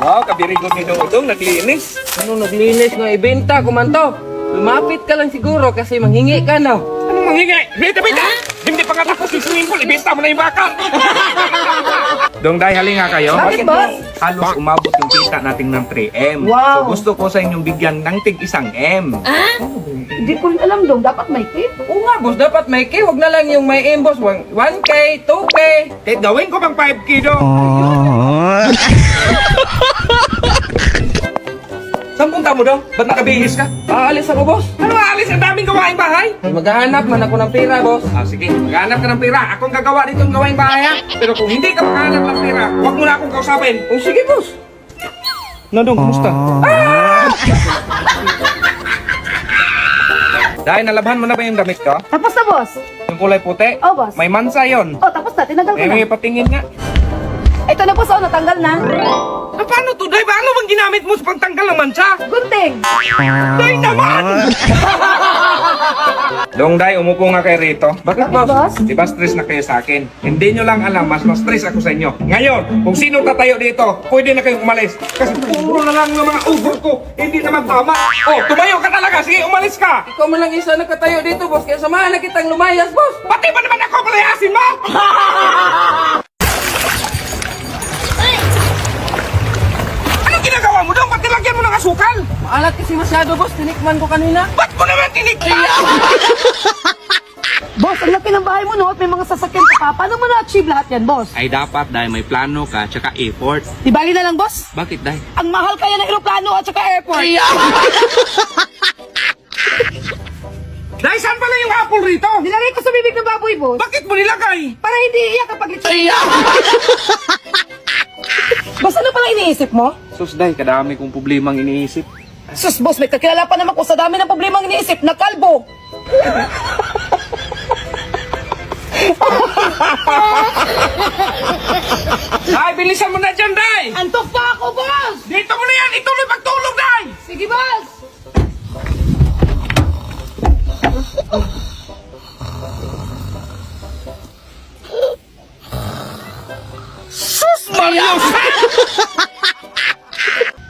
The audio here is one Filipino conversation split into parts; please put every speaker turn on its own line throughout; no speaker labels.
Wow, kabirigot ni Dodong, naglinis.
Ano naglinis nga ibenta ko man to? Lumapit ka lang siguro kasi manghingi ka na.
Anong manghingi? Bita! Hindi pa nga tapos yung swimming pool, ibenta mo na yung baka. Dong, dahil halinga kayo.
Bakit, boss?
Halos umabot yung kita natin ng 3M.
Wow.
So gusto ko sa inyong bigyan ng tig 1M.
Hindi ko rin alam dong, dapat may tip.
Oo nga boss, dapat may K. Huwag na lang yung may M boss. 1K, 2K.
Kahit gawin ko pang 5K dong. Saan punta mo dong? Ba't nakabihis ka?
Aalis ako boss.
Ano aalis? Ang daming gawaing bahay.
Maghahanap man ako ng pera boss.
Sige, maghanap ka ng pera. Akong gagawa dito ng gawaing bahay ha. Pero kung hindi ka maghanap ng pera, huwag mo na akong kausapin.
Oh sige boss.
Dong, kumusta? Dahil nalabhan mo na ba yung damit ko?
Tapos na, boss.
Yung kulay puti?
Oh, boss.
May mansa yon.
Oh, tapos na, tinagal ko na.
May patingin nga.
Ito na, boss, oh, natanggal na.
Paano to, Day? Paano bang ginamit mo sa pagtanggal ng mansa?
Gunting.
Day naman! Dong, Day, umupo nga kayo rito.
Bakit
Bakit, boss?
Di ba stress na kayo sa akin? Hindi nyo lang alam, mas stress ako sa inyo. Ngayon, kung sino tatayo dito, pwede na kayong umalis. Kasi puro na lang ng mga ugol ko, hindi naman tama. Oh, tumayo ka talaga, sige, umalis ka!
Ikaw man lang isa nakatayo dito boss. Kaya samahan na kitang lumayas boss.
Pati ba naman ako palayasin mo? Anong ginagawa mo doon? Ba't nilagyan mo ng asukal?
Maalat kasi masyado boss. Tinikman ko kanina.
Ba't mo naman tinikman?
Boss, ang laki ng bahay mo, no? At may mga sasakyan ka pa. Paano mo na-achieve lahat yan, boss?
Ay dapat dahil may plano ka, tsaka effort.
Di bali na lang, boss.
Bakit dahil?
Ang mahal kaya ng aeroplano at saka airport.
Dahil saan pala yung apple rito?
Nilagay ko sa bibig ng baboy, boss.
Bakit mo nilagay?
Para hindi iiyak kapag lechon. Boss, ano pala iniisip mo?
Sus, dahil kadami kong problemang iniisip.
Sus, boss, may kakilala pa naman ko sa dami ng problema ang iniisip na kalbo.
Ay, bilisan mo na dyan, Day!
Antok pa ako, boss!
Dito mo na yan! Ituloy pagtulog, Day!
Sige, boss!
Sus, Marios!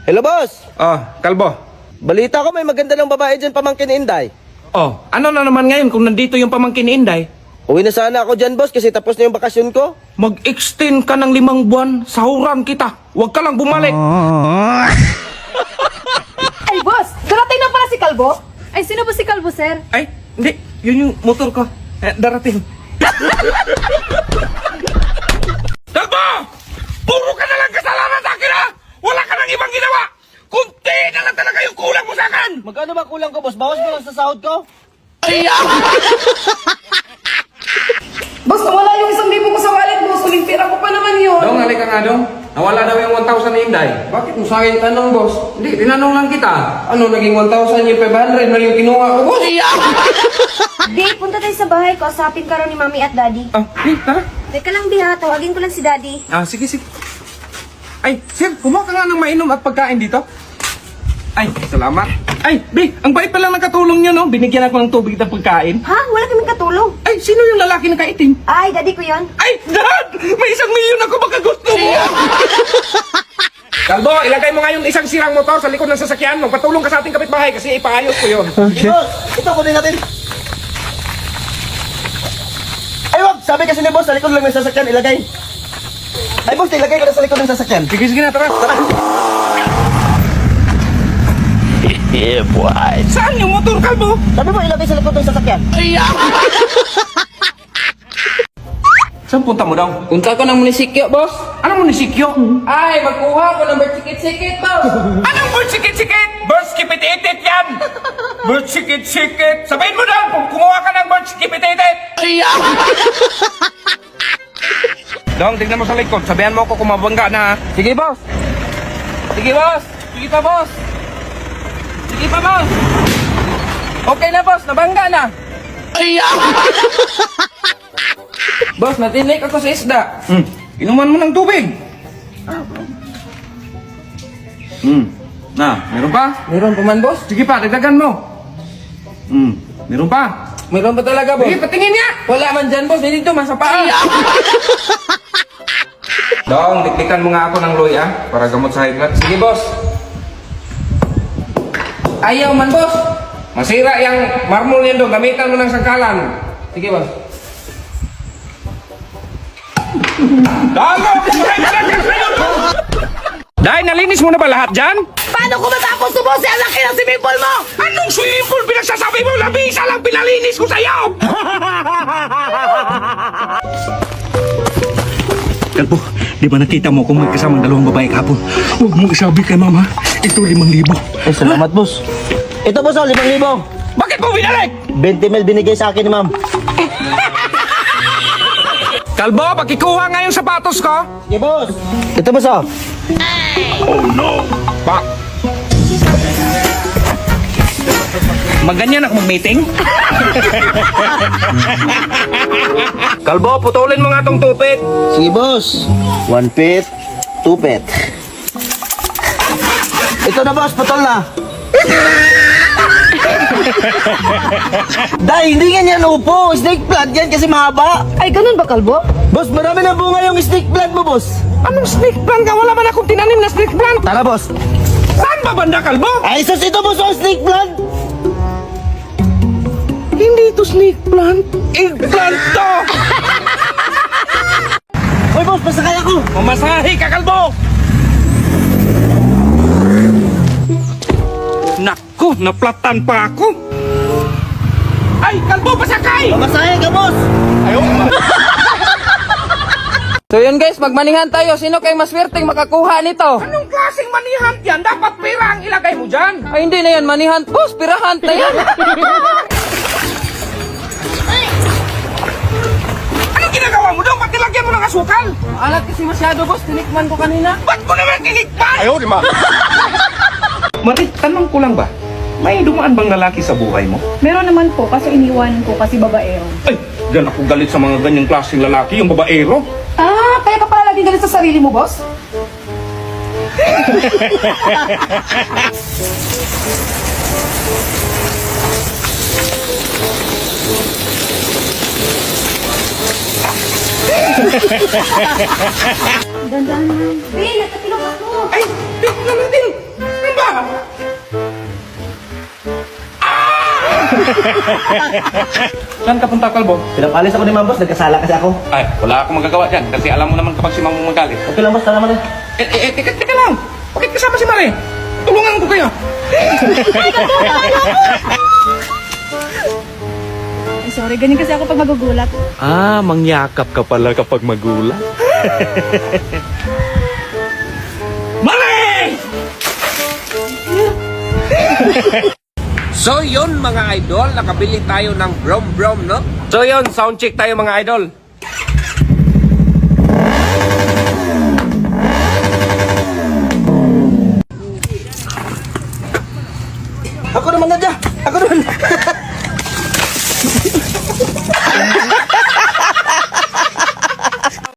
Hello, boss!
Oh, Kalbo.
Balita ko may maganda ng babae dyan pamangkin ni Inday.
Oh, ano na naman ngayon kung nandito yung pamangkin ni Inday?
Uwi na sana ako dyan, boss, kasi tapos na yung bakasyon ko.
Mag-extend ka ng 5 buwan, sahuran kita. Huwag ka lang bumalik.
Ay, boss! Darating na pala si Kalbo?
Ay, sino ba si Kalbo, sir?
Ay, hindi. Yun yung motor ko. Darating. Kalbo! Puro ka na lang kasalanan sa akin, ha? Wala ka nang ibang ginawa. Kunti na lang talaga yung kulang mo sa akin.
Magkano ba kulang ko, boss? Bawas mo lang sa sahod ko?
Boss, nawala yung 1,000 ko sa wallet, boss. Uling pera ko pa naman yun.
Dong, halika nga, Dong. Nawala daw yung 1,000 ni Inday.
Bakit mo sa akin tanong boss?
Hindi, tinanong lang kita.
Ano naging 1,000 yung 500 na yung kinuha ko boss?
Di, punta tayo sa bahay ko. Usapin ka raw ni Mami at Daddy.
Tara.
Teka lang, Di, ha. Tawagin ko lang si Daddy.
Sige. Ay, sir, kumuha ka nga ng mainom at pagkain dito. Ay, salamat. Ay, Bi, ang bait pa lang ng katulong nyo, no? Binigyan ako ng tubig at pagkain.
Ha? Wala kaming katulong.
Ay, sino yung lalaki na kaitim?
Ay, Daddy ko yon.
Ay, Dad! May 1,000,000 ako, baka gusto mo! Kalbo, ilagay mo nga yung isang sirang motor sa likod ng sasakyan. Magpatulong ka sa ating kapitbahay kasi ipaayos ko yun.
Okay. Boss, ito kunin natin. Ay, wag! Sabi kasi ni boss, sa likod lang ng sasakyan, ilagay. Ay, boss, ilagay ko na sa likod ng sasakyan.
Sige na, tara.
Yeah, boy.
Saan yung motor, Kalbo?
Sabi mo, ilagay sa likod ng sasakyan.
Saan punta mo daw?
Punta ko ng munisipyo boss.
Anong munisipyo?
Ay, magkuha ko ng bertikit-sikit boss.
Anong bird sikit-sikit? Bird skipit-itit yan! Bird sikit-sikit! Sabihin mo daw kung kumuha ka ng bird skipit-itit! Dong, tignan mo sa likod. Sabihan mo ako kung mabangga na.
Sige boss. Sige boss. Sige pa boss. Sige pa boss. Okay na boss, nabangga na. Boss, natinik ako sa isda.
Inuman mo ng tubig. Meron pa?
Meron pa man boss?
Sige pa, dagdagan mo. Meron pa?
Meron pa talaga boss?
Sige, patingin niya!
Wala man dyan boss, dito masapaan.
Dong, dikdikan mo nga ako ng loy para gamot sa high blood.
Sige, boss. Ayaw man, boss.
Masira yung marmol yan dong, gamitan mo ng sangkalan.
Sige, boss.
Dahil nalinis mo na ba lahat dyan?
Paano ko matapos to, boss? Ang laki ng swimming pool mo!
Anong swimming pool pinagsasabi mo? Labisa lang pinalinis ko sa'yo!
Kalbo, di ba nakita mo kung may kasamang dalawang babae kahapon? Huwag mo isabi kay mama. Ito 5,000.
Ay, salamat, boss. Ito, boss, 5,000.
Bakit mo binalik?
20 mil binigay sa akin ni ma'am.
Kalbo, pakikuha nga yung sapatos ko.
Sige, boss. Ito, boss, oh.
Pa. Maganyan ako mag-meeting? Kalbo, putulin mo nga tong tupit.
Sige, boss. 1 pit, 2 pit. Ito na, boss. Putol na. Dahil hindi nga yan upo. Snake plant yan kasi mahaba.
Ay, ganun ba, Kalbo?
Boss, marami na bunga yung snake plant mo, boss.
Anong snake plant ka? Wala man akong tinanim na snake plant.
Tara, boss.
Saan ba banda, Kalbo?
Ay, sus, ito, boss, oh, snake plant.
Hindi ito snake plant. Eggplant to!
Uy, boss, pasakay ako.
Mamasahe ka, Kalbo! Naku, naplatan pa ako. Ay, Kalbo, pasakay!
Pasakay ka, boss.
So yun guys, magmanihan tayo. Sino kayo maswerteng makakuha nito?
Anong klaseng manihant yan? Dapat pera ang ilagay mo dyan.
Ay hindi na yan, manihan. Boss, pirahan na yan.
Anong ginagawa mo doon? Ba't nilagyan mo ng asukal?
Alat kasi masyado, boss. Tinikman ko kanina.
Ba't ko naman tinikpan? Ayaw, di ba? Marit, tanong ko lang ba? May dumaan bang lalaki sa buhay mo?
Meron naman po, kaso iniwanan ko kasi babaero.
Ay, dyan ako galit sa mga ganyang klaseng lalaki, yung babaero.
Ah, kaya ka pala lagi galit sa sarili mo, boss?
Dandahan.
Bill, nagkatulog ako.
Ay, tignan natin. Ano ba? Saan ka punta, Kalbo?
Pinapalis ako ni ma'am, boss. Nagkasala kasi ako.
Ay, wala akong magagawa dyan kasi alam mo naman kapag si Mamo magalit.
Okay lang, boss. Tara mo na.
Teka lang. Bakit kasama si Mare? Tulungan ko kayo.
Ay, sorry, ganyan kasi ako pag magugulat.
Ah, mangyakap ka pala kapag magulat.
Mare!
So yun mga idol, nakabili tayo ng brom, no?
So yun, sound check tayo mga idol.
Ako naman na dyan. Ako naman.